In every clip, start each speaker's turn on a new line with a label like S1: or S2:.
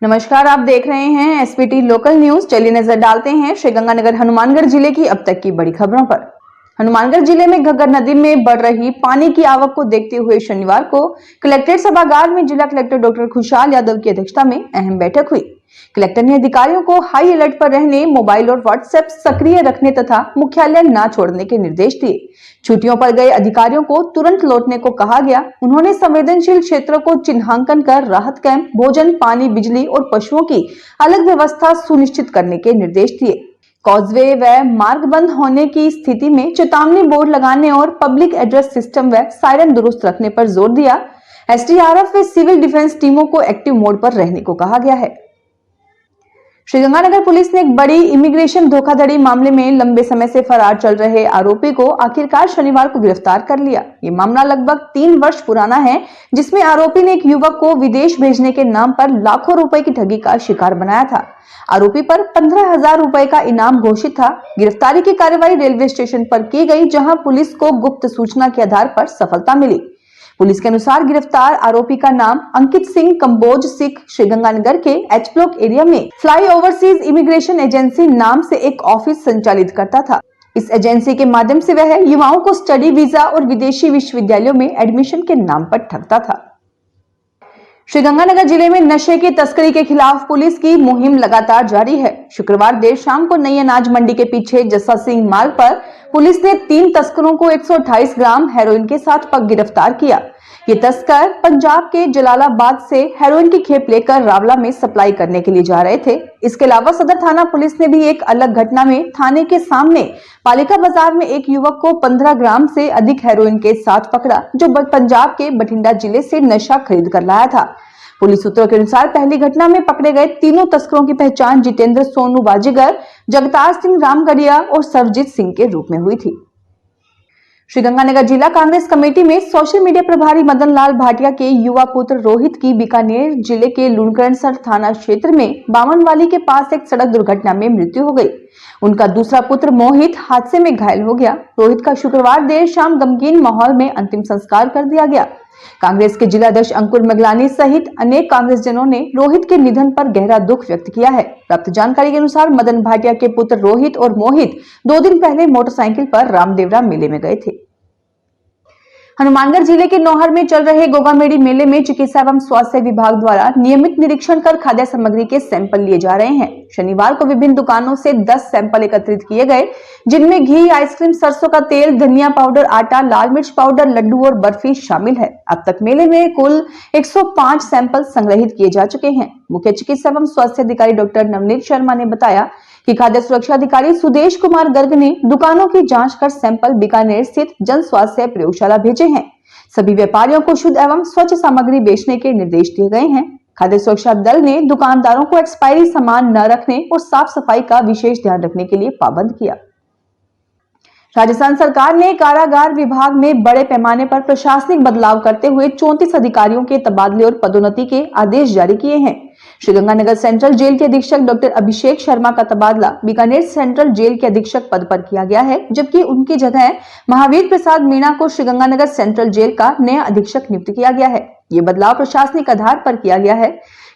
S1: नमस्कार, आप देख रहे हैं एसपीटी लोकल न्यूज। चलिए नजर डालते हैं श्रीगंगानगर हनुमानगढ़ जिले की अब तक की बड़ी खबरों पर। हनुमानगढ़ जिले में घग्गर नदी में बढ़ रही पानी की आवक को देखते हुए शनिवार को कलेक्ट्रेट सभागार में जिला कलेक्टर डॉक्टर खुशहाल यादव की अध्यक्षता में अहम बैठक हुई। कलेक्टर ने अधिकारियों को हाई अलर्ट पर रहने, मोबाइल और व्हाट्सएप सक्रिय रखने तथा मुख्यालय न छोड़ने के निर्देश दिए। छुट्टियों पर गए अधिकारियों को तुरंत लौटने को कहा गया। उन्होंने संवेदनशील क्षेत्रों को चिन्हांकन कर राहत कैंप, भोजन, पानी, बिजली और पशुओं की अलग व्यवस्था सुनिश्चित करने के निर्देश दिए। कॉजवे व मार्ग बंद होने की स्थिति में चेतावनी बोर्ड लगाने और पब्लिक एड्रेस सिस्टम व सायरन दुरुस्त रखने पर जोर दिया। एसडीआरएफ व सिविल डिफेंस टीमों को एक्टिव मोड पर रहने को कहा गया है। श्रीगंगानगर पुलिस ने एक बड़ी इमिग्रेशन धोखाधड़ी मामले में लंबे समय से फरार चल रहे आरोपी को आखिरकार शनिवार को गिरफ्तार कर लिया। ये मामला लगभग 3 वर्ष पुराना है, जिसमें आरोपी ने एक युवक को विदेश भेजने के नाम पर लाखों रुपए की ठगी का शिकार बनाया था। आरोपी पर 15,000 रुपए का इनाम घोषित था। गिरफ्तारी की कार्रवाई रेलवे स्टेशन पर की गई, जहां पुलिस को गुप्त सूचना के आधार पर सफलता मिली। पुलिस के अनुसार गिरफ्तार आरोपी का नाम अंकित सिंह कंबोज सिख श्रीगंगानगर के एच ब्लॉक एरिया में फ्लाई ओवरसीज इमिग्रेशन एजेंसी नाम से एक ऑफिस संचालित करता था। इस एजेंसी के माध्यम से वह युवाओं को स्टडी वीजा और विदेशी विश्वविद्यालयों में एडमिशन के नाम पर ठगता था। श्रीगंगानगर जिले में नशे की तस्करी के खिलाफ पुलिस की मुहिम लगातार जारी है। शुक्रवार देर शाम को नई अनाज मंडी के पीछे जस्सा सिंह मार्ग पर पुलिस ने 3 तस्करों को 128 ग्राम हेरोइन के साथ गिरफ्तार किया। ये तस्कर पंजाब के जलालाबाद से हेरोइन की खेप लेकर रावला में सप्लाई करने के लिए जा रहे थे। इसके अलावा सदर थाना पुलिस ने भी एक अलग घटना में थाने के सामने पालिका बाजार में एक युवक को 15 ग्राम से अधिक हेरोइन के साथ पकड़ा, जो पंजाब के बठिंडा जिले से नशा खरीद कर लाया था। पुलिस सूत्रों के अनुसार पहली घटना में पकड़े गए तीनों तस्करों की पहचान जितेंद्र सोनू बाजीगर, जगतार सिंह रामगढ़िया और सरजीत सिंह के रूप में हुई थी। श्रीगंगानगर जिला कांग्रेस कमेटी में सोशल मीडिया प्रभारी मदन लाल भाटिया के युवा पुत्र रोहित की बीकानेर जिले के लुणकरणसर थाना क्षेत्र में बामनवाली के पास एक सड़क दुर्घटना में मृत्यु हो गई। उनका दूसरा पुत्र मोहित हादसे में घायल हो गया। रोहित का शुक्रवार देर शाम गमगीन माहौल में अंतिम संस्कार कर दिया गया। कांग्रेस के जिलाध्यक्ष अंकुर मगलानी सहित अनेक कांग्रेसजनों ने रोहित के निधन पर गहरा दुख व्यक्त किया है। प्राप्त जानकारी के अनुसार मदन भाटिया के पुत्र रोहित और मोहित 2 दिन पहले मोटरसाइकिल पर रामदेवरा मेले में गए थे। हनुमानगढ़ जिले के नौहर में चल रहे गोगामेड़ी मेले में चिकित्सा एवं स्वास्थ्य विभाग द्वारा नियमित निरीक्षण कर खाद्य सामग्री के सैंपल लिए जा रहे हैं। शनिवार को विभिन्न दुकानों से 10 सैंपल एकत्रित किए गए, जिनमें घी, आइसक्रीम, सरसों का तेल, धनिया पाउडर, आटा, लाल मिर्च पाउडर, लड्डू और बर्फी शामिल है। अब तक मेले में कुल 105 सैंपल संग्रहित किए जा चुके हैं। मुख्य चिकित्सा एवं स्वास्थ्य अधिकारी डॉक्टर नवनीत शर्मा ने बताया कि खाद्य सुरक्षा अधिकारी सुदेश कुमार गर्ग ने दुकानों की जांच कर सैंपल बीकानेर स्थित जन स्वास्थ्य प्रयोगशाला भेजे हैं। सभी व्यापारियों को शुद्ध एवं स्वच्छ सामग्री बेचने के निर्देश दिए गए हैं। खाद्य सुरक्षा दल ने दुकानदारों को एक्सपायरी सामान न रखने और साफ सफाई का विशेष ध्यान रखने के लिए पाबंद किया। राजस्थान सरकार ने कारागार विभाग में बड़े पैमाने पर प्रशासनिक बदलाव करते हुए 34 अधिकारियों के तबादले और पदोन्नति के आदेश जारी किए हैं। श्रीगंगानगर सेंट्रल जेल के अधीक्षक डॉक्टर अभिषेक शर्मा का तबादला बीकानेर सेंट्रल जेल के अधीक्षक पद पर किया गया है, जबकि उनकी जगह महावीर प्रसाद मीणा को श्रीगंगानगर सेंट्रल जेल का नया अधीक्षक नियुक्त किया गया है। ये बदलाव प्रशासनिक आधार पर किया गया है।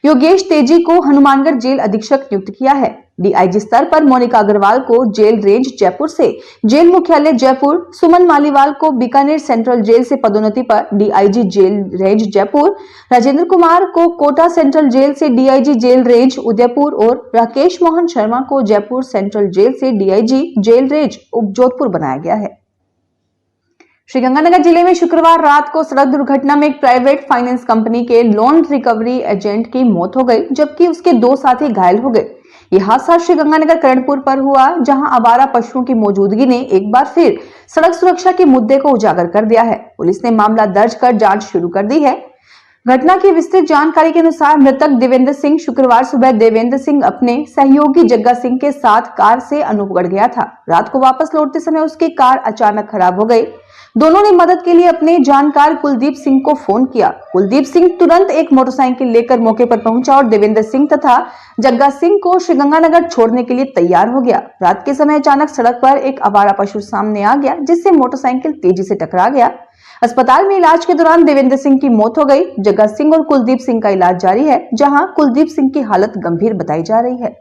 S1: योगेश तेजी को हनुमानगढ़ जेल अधीक्षक नियुक्त किया है। डीआईजी स्तर पर मोनिका अग्रवाल को जेल रेंज जयपुर से जेल मुख्यालय जयपुर, सुमन मालीवाल को बीकानेर सेंट्रल जेल से पदोन्नति पर DIG jail range Jaipur, Rajendra Kumar को कोटा सेंट्रल जेल से डीआईजी जेल रेंज उदयपुर और राकेश मोहन शर्मा को जयपुर सेंट्रल जेल से डीआईजी जेल रेंज जोधपुर बनाया गया है। श्रीगंगानगर जिले में शुक्रवार रात को सड़क दुर्घटना में एक प्राइवेट फाइनेंस कंपनी के लोन रिकवरी एजेंट की मौत हो गई, जबकि उसके 2 साथी घायल हो गए। यह हादसा श्रीगंगानगर करणपुर पर हुआ, जहां आवारा पशुओं की मौजूदगी ने एक बार फिर सड़क सुरक्षा के मुद्दे को उजागर कर दिया है। पुलिस ने मामला दर्ज कर जांच शुरू कर दी है। घटना की विस्तृत जानकारी के अनुसार मृतक देवेंद्र सिंह शुक्रवार सुबह देवेंद्र सिंह अपने सहयोगी जग्गा सिंह के साथ कार से अनूपगढ़ गया था। रात को वापस लौटते समय उसकी कार अचानक खराब हो गई। दोनों ने मदद के लिए अपने जानकार कुलदीप सिंह को फोन किया। कुलदीप सिंह तुरंत एक मोटरसाइकिल लेकर मौके पर पहुंचा और देवेंद्र सिंह तथा जग्गा सिंह को श्रीगंगानगर छोड़ने के लिए तैयार हो गया। रात के समय अचानक सड़क पर एक आवारा पशु सामने आ गया, जिससे मोटरसाइकिल तेजी से टकरा गया। अस्पताल में इलाज के दौरान देवेंद्र सिंह की मौत हो गई। जगत सिंह और कुलदीप सिंह का इलाज जारी है, जहां कुलदीप सिंह की हालत गंभीर बताई जा रही है।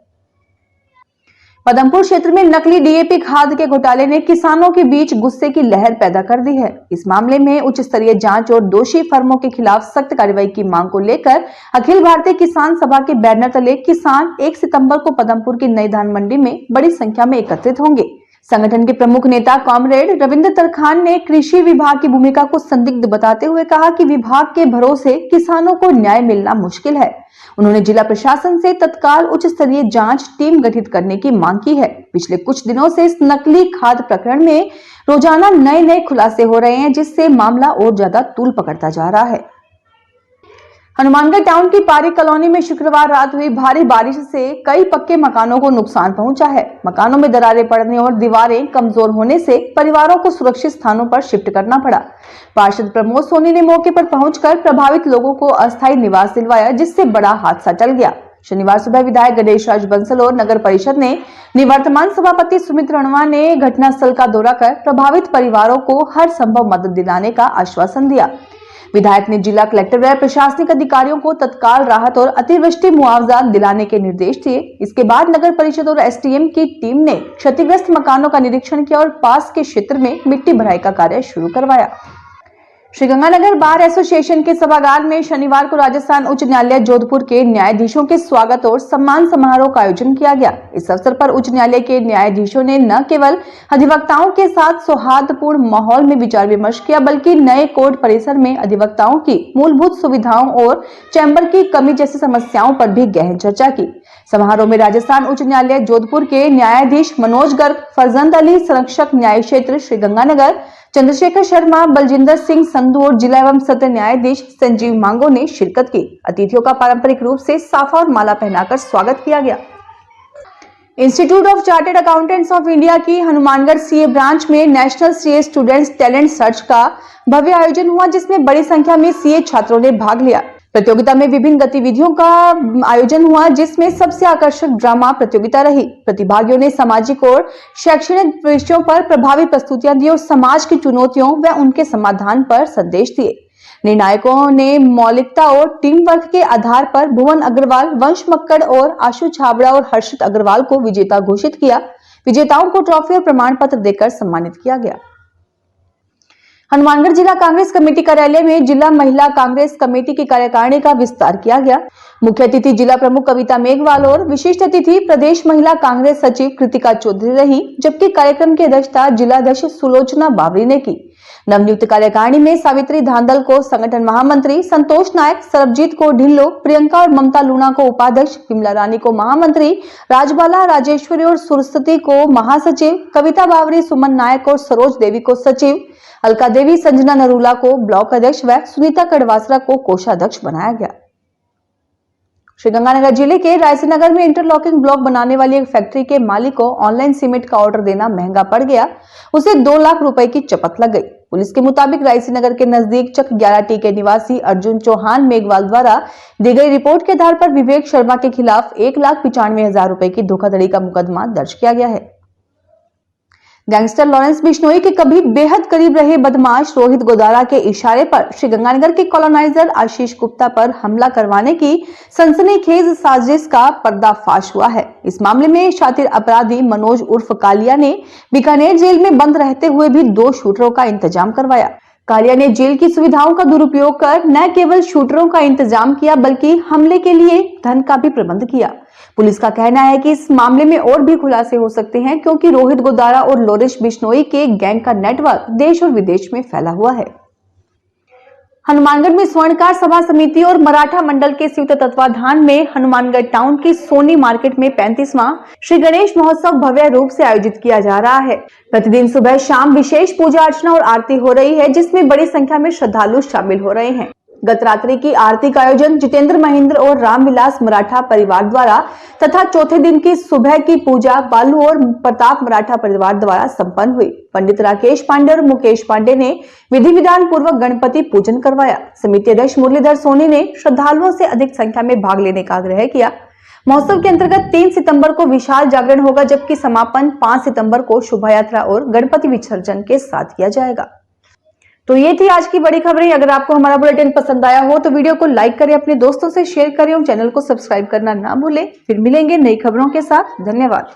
S1: पदमपुर क्षेत्र में नकली डीएपी खाद के घोटाले ने किसानों के बीच गुस्से की लहर पैदा कर दी है। इस मामले में उच्च स्तरीय जांच और दोषी फर्मों के खिलाफ सख्त कार्रवाई की मांग को लेकर अखिल भारतीय किसान सभा के बैनर तले किसान 1 सितंबर को पदमपुर की नई धान मंडी में बड़ी संख्या में एकत्रित होंगे। संगठन के प्रमुख नेता कॉमरेड रविंद्र तरखान ने कृषि विभाग की भूमिका को संदिग्ध बताते हुए कहा कि विभाग के भरोसे किसानों को न्याय मिलना मुश्किल है। उन्होंने जिला प्रशासन से तत्काल उच्च स्तरीय जांच टीम गठित करने की मांग की है। पिछले कुछ दिनों से इस नकली खाद प्रकरण में रोजाना नए खुलासे हो रहे हैं, जिससे मामला और ज्यादा तूल पकड़ता जा रहा है। हनुमानगढ़ टाउन की पारी कॉलोनी में शुक्रवार रात हुई भारी बारिश से कई पक्के मकानों को नुकसान पहुंचा है। मकानों में दरारें पड़ने और दीवारें कमजोर होने से परिवारों को सुरक्षित स्थानों पर शिफ्ट करना पड़ा। पार्षद प्रमोद सोनी ने मौके पर पहुंचकर प्रभावित लोगों को अस्थायी निवास दिलवाया, जिससे बड़ा हादसा टल गया। शनिवार सुबह विधायक गणेश राज बंसल और नगर परिषद ने निवर्तमान सभापति सुमित रणवा ने घटनास्थल का दौरा कर प्रभावित परिवारों को हर संभव मदद दिलाने का आश्वासन दिया। विधायक ने जिला कलेक्टर व प्रशासनिक अधिकारियों को तत्काल राहत और अतिवृष्टि मुआवजा दिलाने के निर्देश दिए। इसके बाद नगर परिषद और एसडीएम की टीम ने क्षतिग्रस्त मकानों का निरीक्षण किया और पास के क्षेत्र में मिट्टी भराई का कार्य शुरू करवाया। श्रीगंगानगर बार एसोसिएशन के सभागार में शनिवार को राजस्थान उच्च न्यायालय जोधपुर के न्यायाधीशों के स्वागत और सम्मान समारोह का आयोजन किया गया। इस अवसर पर उच्च न्यायालय के न्यायाधीशों ने न केवल अधिवक्ताओं के साथ सौहार्दपूर्ण माहौल में विचार विमर्श किया, बल्कि नए कोर्ट परिसर में अधिवक्ताओं की मूलभूत सुविधाओं और चैम्बर की कमी जैसी समस्याओं पर भी गहन चर्चा की। समारोह में राजस्थान उच्च न्यायालय जोधपुर के न्यायाधीश मनोज गर्ग, फरजंद अली, संरक्षक न्याय क्षेत्र श्रीगंगानगर चंद्रशेखर शर्मा, बलजिंदर सिंह संधू और जिला एवं सत्र न्यायाधीश संजीव मांगो ने शिरकत की। अतिथियों का पारंपरिक रूप से साफा और माला पहनाकर स्वागत किया गया। Institute of chartered accountants of India की हनुमानगढ़ सीए ब्रांच में national CA students talent search का भव्य आयोजन हुआ, जिसमें बड़ी संख्या में सीए छात्रों ने भाग लिया। प्रतियोगिता में विभिन्न गतिविधियों का आयोजन हुआ, जिसमें सबसे आकर्षक ड्रामा प्रतियोगिता रही। प्रतिभागियों ने सामाजिक और शैक्षणिक विषयों पर प्रभावी प्रस्तुतियां दी और समाज की चुनौतियों व उनके समाधान पर संदेश दिए। निर्णायकों ने मौलिकता और टीम वर्क के आधार पर भुवन अग्रवाल, वंश मक्कड़ और आशु छाबड़ा और हर्षित अग्रवाल को विजेता घोषित किया। विजेताओं को ट्रॉफी और प्रमाण पत्र देकर सम्मानित किया गया। हनुमानगढ़ जिला कांग्रेस कमेटी कार्यालय में जिला महिला कांग्रेस कमेटी की कार्यकारिणी का विस्तार किया गया। मुख्य अतिथि जिला प्रमुख कविता मेघवाल और विशिष्ट अतिथि प्रदेश महिला कांग्रेस सचिव कृतिका चौधरी रही, जबकि कार्यक्रम की अध्यक्षता जिलाध्यक्ष सुलोचना बावरी ने की। नवनियुक्त कार्यकारिणी में सावित्री धांधल को संगठन महामंत्री, संतोष नायक, सरबजीत को ढिल्लो, प्रियंका और ममता लूना को उपाध्यक्ष, विमला रानी को महामंत्री, राजबाला राजेश्वरी और सुरस्वती को महासचिव, कविता बावरी, सुमन नायक और सरोज देवी को सचिव, अलका देवी, संजना नरूला को ब्लॉक अध्यक्ष व सुनीता कड़वासरा को कोषाध्यक्ष बनाया गया। श्रीगंगानगर जिले के रायसीनगर में इंटरलॉकिंग ब्लॉक बनाने वाली एक फैक्ट्री के मालिक को ऑनलाइन सीमेंट का ऑर्डर देना महंगा पड़ गया। उसे 2 लाख रुपए की चपत लग गई। पुलिस के मुताबिक रायसीनगर के नजदीक चक 11T के निवासी अर्जुन चौहान मेघवाल द्वारा दी गई रिपोर्ट के आधार पर विवेक शर्मा के खिलाफ 1,95,000 रुपए की धोखाधड़ी का मुकदमा दर्ज किया गया है। गैंगस्टर लॉरेंस बिश्नोई के कभी बेहद करीब रहे बदमाश रोहित गोदारा के इशारे पर श्रीगंगानगर के कॉलोनाइजर आशीष गुप्ता पर हमला करवाने की सनसनीखेज साजिश का पर्दाफाश हुआ है। इस मामले में शातिर अपराधी मनोज उर्फ कालिया ने बीकानेर जेल में बंद रहते हुए भी 2 शूटरों का इंतजाम करवाया। कालिया ने जेल की सुविधाओं का दुरुपयोग कर न केवल शूटरों का इंतजाम किया, बल्कि हमले के लिए धन का भी प्रबंध किया। पुलिस का कहना है कि इस मामले में और भी खुलासे हो सकते हैं, क्योंकि रोहित गोदारा और लोरेश बिश्नोई के गैंग का नेटवर्क देश और विदेश में फैला हुआ है। हनुमानगढ़ में स्वर्णकार सभा समिति और मराठा मंडल के संयुक्त तत्वाधान में हनुमानगढ़ टाउन की सोनी मार्केट में 35वां श्री गणेश महोत्सव भव्य रूप से आयोजित किया जा रहा है। प्रतिदिन सुबह शाम विशेष पूजा अर्चना और आरती हो रही है, जिसमें बड़ी संख्या में श्रद्धालु शामिल हो रहे हैं। गत रात्रि की आरती का आयोजन जितेंद्र महेंद्र और रामविलास मराठा परिवार द्वारा तथा चौथे दिन की सुबह की पूजा बालू और प्रताप मराठा परिवार द्वारा संपन्न हुई। पंडित राकेश पांडे और मुकेश पांडे ने विधि विधान पूर्वक गणपति पूजन करवाया। समिति अध्यक्ष मुरलीधर सोनी ने श्रद्धालुओं से अधिक संख्या में भाग लेने का आग्रह किया। महोत्सव के अंतर्गत 3 सितंबर को विशाल जागरण होगा, जबकि समापन 5 सितंबर को शोभा यात्रा और गणपति विसर्जन के साथ किया जाएगा। तो ये थी आज की बड़ी खबरें। अगर आपको हमारा बुलेटिन पसंद आया हो तो वीडियो को लाइक करें, अपने दोस्तों से शेयर करें और चैनल को सब्सक्राइब करना ना भूलें। फिर मिलेंगे नई खबरों के साथ। धन्यवाद।